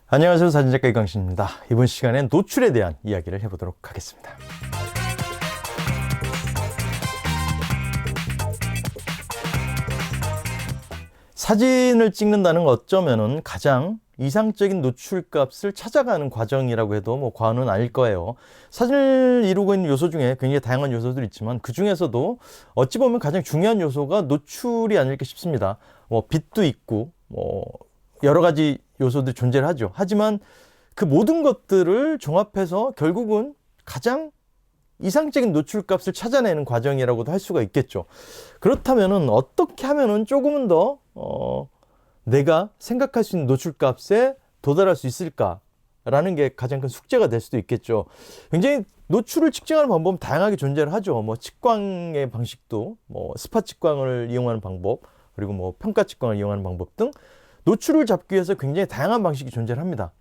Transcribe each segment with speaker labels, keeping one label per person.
Speaker 1: 안녕하세요. 사진작가 이광신입니다. 이번 시간엔 노출에 대한 이야기를 해보도록 하겠습니다. 사진을 찍는다는 건 어쩌면은 가장 이상적인 노출값을 찾아가는 과정이라고 해도 뭐 과언은 아닐 거예요. 사진을 이루고 있는 요소 중에 굉장히 다양한 요소들이 있지만 그 중에서도 어찌 보면 가장 중요한 요소가 노출이 아닐까 싶습니다. 뭐 빛도 있고 뭐 여러 가지 요소들이 존재를 하죠. 하지만 그 모든 것들을 종합해서 결국은 가장 이상적인 노출값을 찾아내는 과정이라고도 할 수가 있겠죠. 그렇다면은 어떻게 하면은 조금은 더 내가 생각할 수 있는 노출값에 도달할 수 있을까라는 게 가장 큰 숙제가 될 수도 있겠죠. 굉장히 노출을 측정하는 방법은 다양하게 존재를 하죠. 뭐 측광의 방식도 뭐 스팟 측광을 이용하는 방법, 그리고 뭐 평가 측광을 이용하는 방법 등 노출을 잡기 위해서 굉장히 다양한 방식이 존재를 합니다.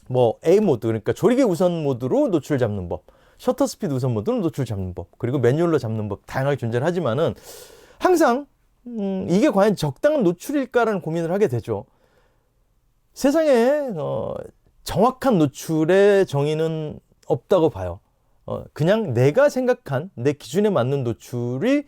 Speaker 1: 뭐 A 모드, 그러니까 조리개 우선 모드로 노출을 잡는 법, 셔터 스피드 우선 모드로 노출 잡는 법, 그리고 매뉴얼로 잡는 법 다양하게 존재를 하지만은 항상 이게 과연 적당한 노출일까라는 고민을 하게 되죠. 세상에 정확한 노출의 정의는 없다고 봐요. 그냥 내가 생각한 내 기준에 맞는 노출이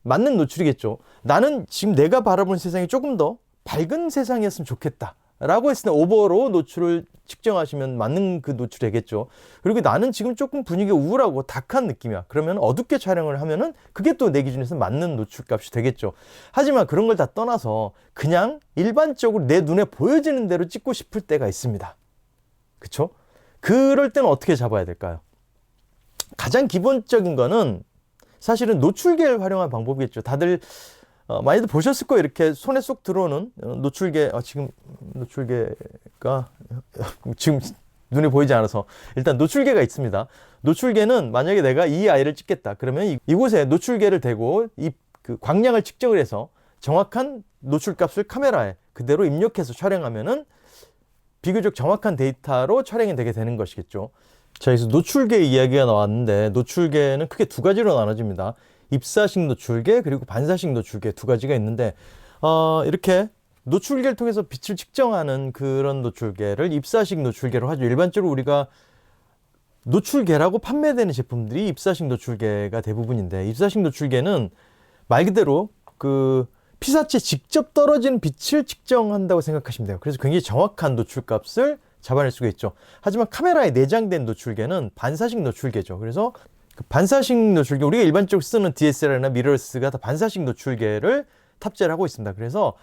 Speaker 1: 맞는 노출이겠죠. 나는 지금 내가 바라보는 세상이 조금 더 밝은 세상이었으면 좋겠다 라고 했을 때 오버로 노출을 측정하시면 맞는 그 노출이 되겠죠. 그리고 나는 지금 조금 분위기가 우울하고 다크한 느낌이야. 그러면 어둡게 촬영을 하면은 그게 또 내 기준에서 맞는 노출값이 되겠죠. 하지만 그런 걸 다 떠나서 그냥 일반적으로 내 눈에 보여지는 대로 찍고 싶을 때가 있습니다. 그쵸? 그럴 때는 어떻게 잡아야 될까요? 가장 기본적인 거는 사실은 노출계를 활용한 방법이겠죠. 다들 많이들 보셨을 거예요. 이렇게 손에 쏙 들어오는 노출계. 지금 노출계가 지금 눈에 보이지 않아서 일단 노출계가 있습니다. 노출계는 만약에 내가 이 아이를 찍겠다 그러면 이곳에 노출계를 대고 그 광량을 측정을 해서 정확한 노출값을 카메라에 그대로 입력해서 촬영하면은 비교적 정확한 데이터로 촬영이 되게 되는 것이겠죠. 자, 여기서 노출계 이야기가 나왔는데 노출계는 크게 두 가지로 나눠집니다. 입사식 노출계 그리고 반사식 노출계 두 가지가 있는데 이렇게 노출계를 통해서 빛을 측정하는 그런 노출계를 입사식 노출계로 하죠. 일반적으로 우리가 노출계라고 판매되는 제품들이 입사식 노출계가 대부분인데 입사식 노출계는 말 그대로 그 피사체에 직접 떨어지는 빛을 측정한다고 생각하시면 돼요. 그래서 굉장히 정확한 노출값을 잡아낼 수가 있죠. 하지만 카메라에 내장된 노출계는 반사식 노출계죠. 그래서 그 반사식 노출계, 우리가 일반적으로 쓰는 DSLR이나 미러리스가 다 반사식 노출계를 탑재를 하고 있습니다. 그래서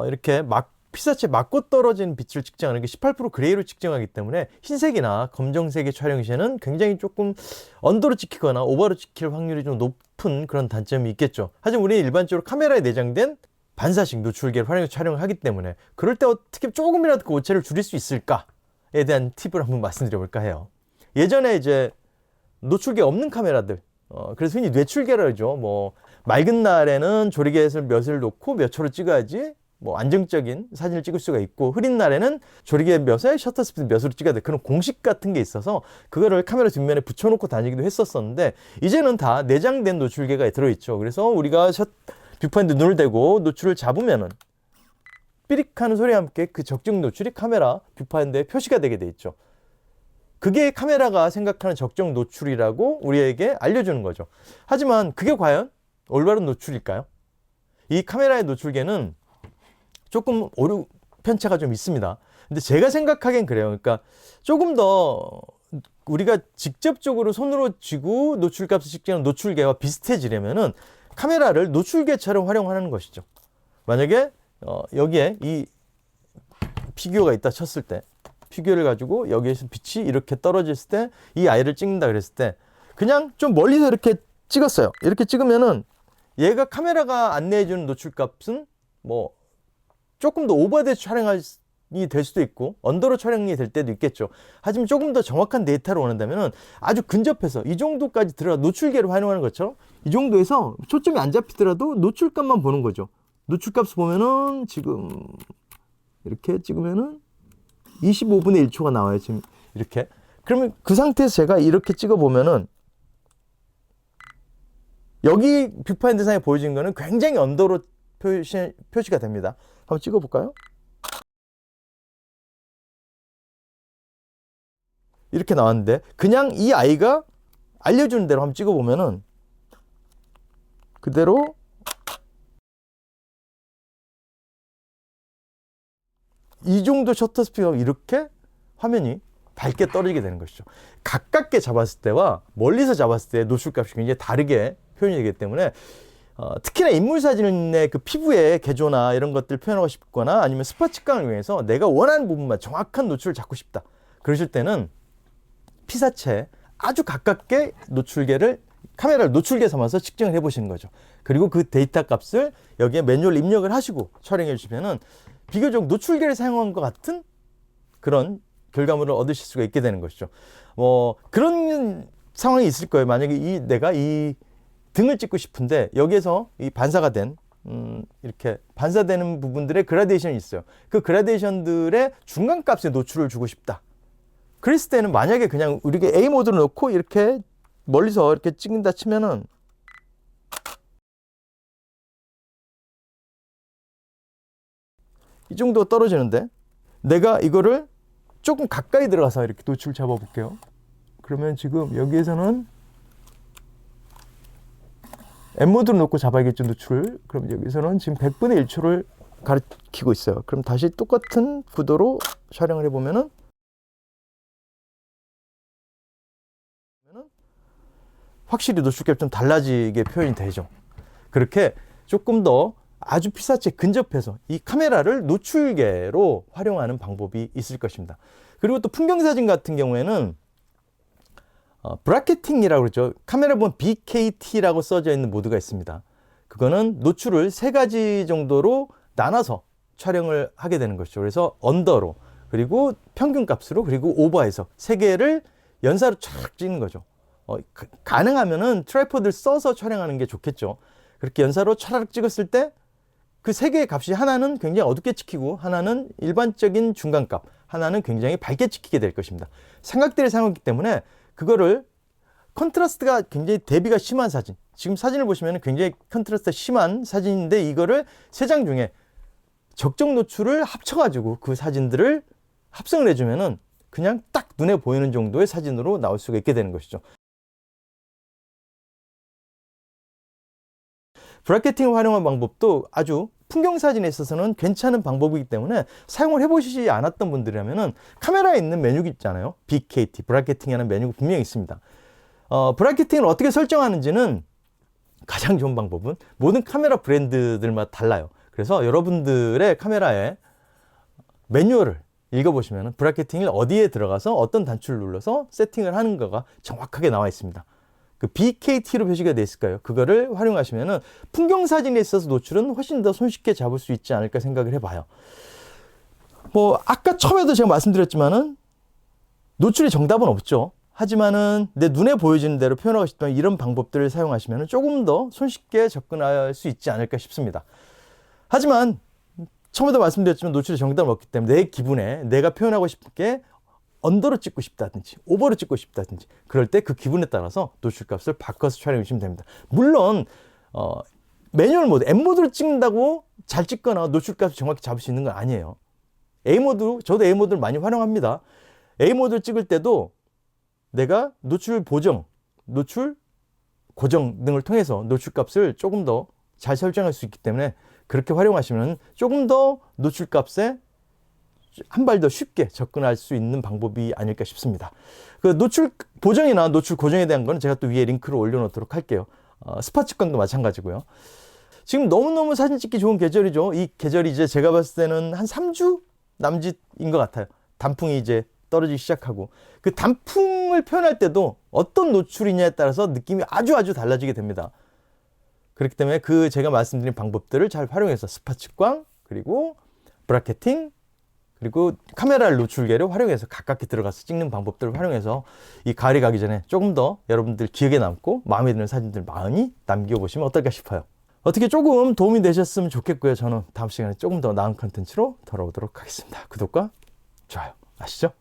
Speaker 1: 이렇게 피사체에 맞고 떨어지는 빛을 측정하는 게 18% 그레이로 측정하기 때문에 흰색이나 검정색의 촬영 시에는 굉장히 조금 언더로 찍히거나 오버로 찍힐 확률이 좀 높은 그런 단점이 있겠죠. 하지만 우리는 일반적으로 카메라에 내장된 반사식 노출계를 활용해서 촬영을 하기 때문에 그럴 때 어떻게 조금이라도 그 오차를 줄일 수 있을까에 대한 팁을 한번 말씀드려볼까 해요. 예전에 이제 노출계 없는 카메라들, 그래서 흔히 뇌출계라 하죠. 뭐 맑은 날에는 조리개에서 몇을 놓고 몇 초를 찍어야지 뭐 안정적인 사진을 찍을 수가 있고, 흐린 날에는 조리개 몇에 셔터 스피드 몇으로 찍어야 돼. 그런 공식 같은 게 있어서 그거를 카메라 뒷면에 붙여놓고 다니기도 했었었는데 이제는 다 내장된 노출계가 들어있죠. 그래서 우리가 뷰포인트 눈을 대고 노출을 잡으면은 삐릭하는 소리와 함께 그 적정 노출이 카메라 뷰파인더에 표시가 되게 돼 있죠. 그게 카메라가 생각하는 적정 노출이라고 우리에게 알려주는 거죠. 하지만 그게 과연 올바른 노출일까요? 이 카메라의 노출계는 조금 편차가 좀 있습니다. 근데 제가 생각하기엔 그래요. 그러니까 조금 더 우리가 직접적으로 손으로 쥐고 노출값을 측정하는 노출계와 비슷해지려면은 카메라를 노출계처럼 활용하는 것이죠. 만약에 여기에 이 피규어가 있다 쳤을 때 피규어를 가지고 여기에서 빛이 이렇게 떨어졌을 때 이 아이를 찍는다 그랬을 때 그냥 좀 멀리서 이렇게 찍었어요. 이렇게 찍으면은 얘가 카메라가 안내해주는 노출값은 뭐 조금 더 오버돼서 촬영이 될 수도 있고 언더로 촬영이 될 때도 있겠죠. 하지만 조금 더 정확한 데이터를 원한다면은 아주 근접해서 이 정도까지 들어가 노출계를 활용하는 것처럼 이 정도에서 초점이 안 잡히더라도 노출값만 보는 거죠. 노출값을 보면은 지금 이렇게 찍으면은 25분의 1초가 나와요. 지금 이렇게. 그러면 그 상태에서 제가 이렇게 찍어보면은 여기 뷰파인더상에 보여진 거는 굉장히 언더로 표시가 됩니다. 한번 찍어볼까요? 이렇게 나왔는데 그냥 이 아이가 알려주는 대로 한번 찍어보면은 그대로 이 정도 셔터 스피드가 이렇게 화면이 밝게 떨어지게 되는 것이죠. 가깝게 잡았을 때와 멀리서 잡았을 때 노출값이 굉장히 다르게 표현이 되기 때문에 특히나 인물 사진의 그 피부의 개조나 이런 것들 표현하고 싶거나 아니면 스파 측강을 이용해서 내가 원하는 부분만 정확한 노출을 잡고 싶다. 그러실 때는 피사체 아주 가깝게 노출계를 카메라를 노출계 삼아서 측정을 해보시는 거죠. 그리고 그 데이터 값을 여기에 매뉴얼 입력을 하시고 촬영해 주시면은 비교적 노출계를 사용한 것 같은 그런 결과물을 얻으실 수가 있게 되는 것이죠. 그런 상황이 있을 거예요. 만약에 내가 이 등을 찍고 싶은데 여기에서 이 반사가 된 이렇게 반사되는 부분들의 그라데이션이 있어요. 그 그라데이션들의 중간값에 노출을 주고 싶다. 그랬을 때는 만약에 그냥 우리가 A 모드로 놓고 이렇게 멀리서 이렇게 찍는다 치면은 이 정도 떨어지는데 내가 이거를 조금 가까이 들어가서 이렇게 노출 잡아 볼게요. 그러면 지금 여기에서는 M 모드로 놓고 잡아야겠죠, 노출을. 그럼 여기서는 지금 100분의 1초를 가리키고 있어요. 그럼 다시 똑같은 구도로 촬영을 해보면은 확실히 노출값이 좀 달라지게 표현이 되죠. 그렇게 조금 더 아주 피사체 근접해서 이 카메라를 노출계로 활용하는 방법이 있을 것입니다. 그리고 또 풍경사진 같은 경우에는 브라켓팅이라고 그러죠. 카메라 보면 BKT라고 써져 있는 모드가 있습니다. 그거는 노출을 3가지 정도로 나눠서 촬영을 하게 되는 것이죠. 그래서 언더로, 그리고 평균값으로, 그리고 오버해서 3개를 연사로 쫙 찍는 거죠. 가능하면은 트라이포드를 써서 촬영하는 게 좋겠죠. 그렇게 연사로 촤라락 찍었을 때 그 3개의 값이 하나는 굉장히 어둡게 찍히고 하나는 일반적인 중간값, 하나는 굉장히 밝게 찍히게 될 것입니다. 삼각대를 사용했기 때문에 그거를 컨트라스트가 굉장히 대비가 심한 사진, 지금 사진을 보시면 굉장히 컨트라스트가 심한 사진인데 이거를 3장 중에 적정 노출을 합쳐가지고 그 사진들을 합성을 해주면은 그냥 딱 눈에 보이는 정도의 사진으로 나올 수가 있게 되는 것이죠. 브라켓팅을 활용한 방법도 아주 풍경사진에 있어서는 괜찮은 방법이기 때문에 사용을 해보시지 않았던 분들이라면 카메라에 있는 메뉴가 있잖아요. BKT, 브라켓팅이라는 메뉴가 분명히 있습니다. 브라켓팅을 어떻게 설정하는지는 가장 좋은 방법은 모든 카메라 브랜드들마다 달라요. 그래서 여러분들의 카메라에 매뉴얼을 읽어보시면 브라켓팅을 어디에 들어가서 어떤 단추를 눌러서 세팅을 하는 거가 정확하게 나와 있습니다. 그 BKT로 표시가 되어 있을까요? 그거를 활용하시면은 풍경사진에 있어서 노출은 훨씬 더 손쉽게 잡을 수 있지 않을까 생각을 해봐요. 아까 처음에도 제가 말씀드렸지만은 노출의 정답은 없죠. 하지만은 내 눈에 보여지는 대로 표현하고 싶다면 이런 방법들을 사용하시면은 조금 더 손쉽게 접근할 수 있지 않을까 싶습니다. 하지만 처음에도 말씀드렸지만 노출의 정답은 없기 때문에 내 기분에 내가 표현하고 싶은 게 언더로 찍고 싶다든지 오버로 찍고 싶다든지 그럴 때 그 기분에 따라서 노출값을 바꿔서 촬영해 주시면 됩니다. 물론 매뉴얼 모드, M 모드로 찍는다고 잘 찍거나 노출값을 정확히 잡을 수 있는 건 아니에요. A 모드, 저도 A 모드를 많이 활용합니다. A 모드를 찍을 때도 내가 노출 보정, 노출 고정 등을 통해서 노출값을 조금 더 잘 설정할 수 있기 때문에 그렇게 활용하시면 조금 더 노출값에 한 발 더 쉽게 접근할 수 있는 방법이 아닐까 싶습니다. 그 노출 보정이나 노출 고정에 대한 거는 제가 또 위에 링크를 올려놓도록 할게요. 스파 측광도 마찬가지고요. 지금 너무너무 사진 찍기 좋은 계절이죠. 이 계절이 이제 제가 봤을 때는 한 3주 남짓인 것 같아요. 단풍이 이제 떨어지기 시작하고 그 단풍을 표현할 때도 어떤 노출이냐에 따라서 느낌이 아주 달라지게 됩니다. 그렇기 때문에 그 제가 말씀드린 방법들을 잘 활용해서 스파 측광, 그리고 브라켓팅, 그리고 카메라 노출계를 활용해서 가깝게 들어가서 찍는 방법들을 활용해서 이 가을이 가기 전에 조금 더 여러분들 기억에 남고 마음에 드는 사진들 많이 남겨보시면 어떨까 싶어요. 어떻게 조금 도움이 되셨으면 좋겠고요. 저는 다음 시간에 조금 더 나은 컨텐츠로 돌아오도록 하겠습니다. 구독과 좋아요 아시죠?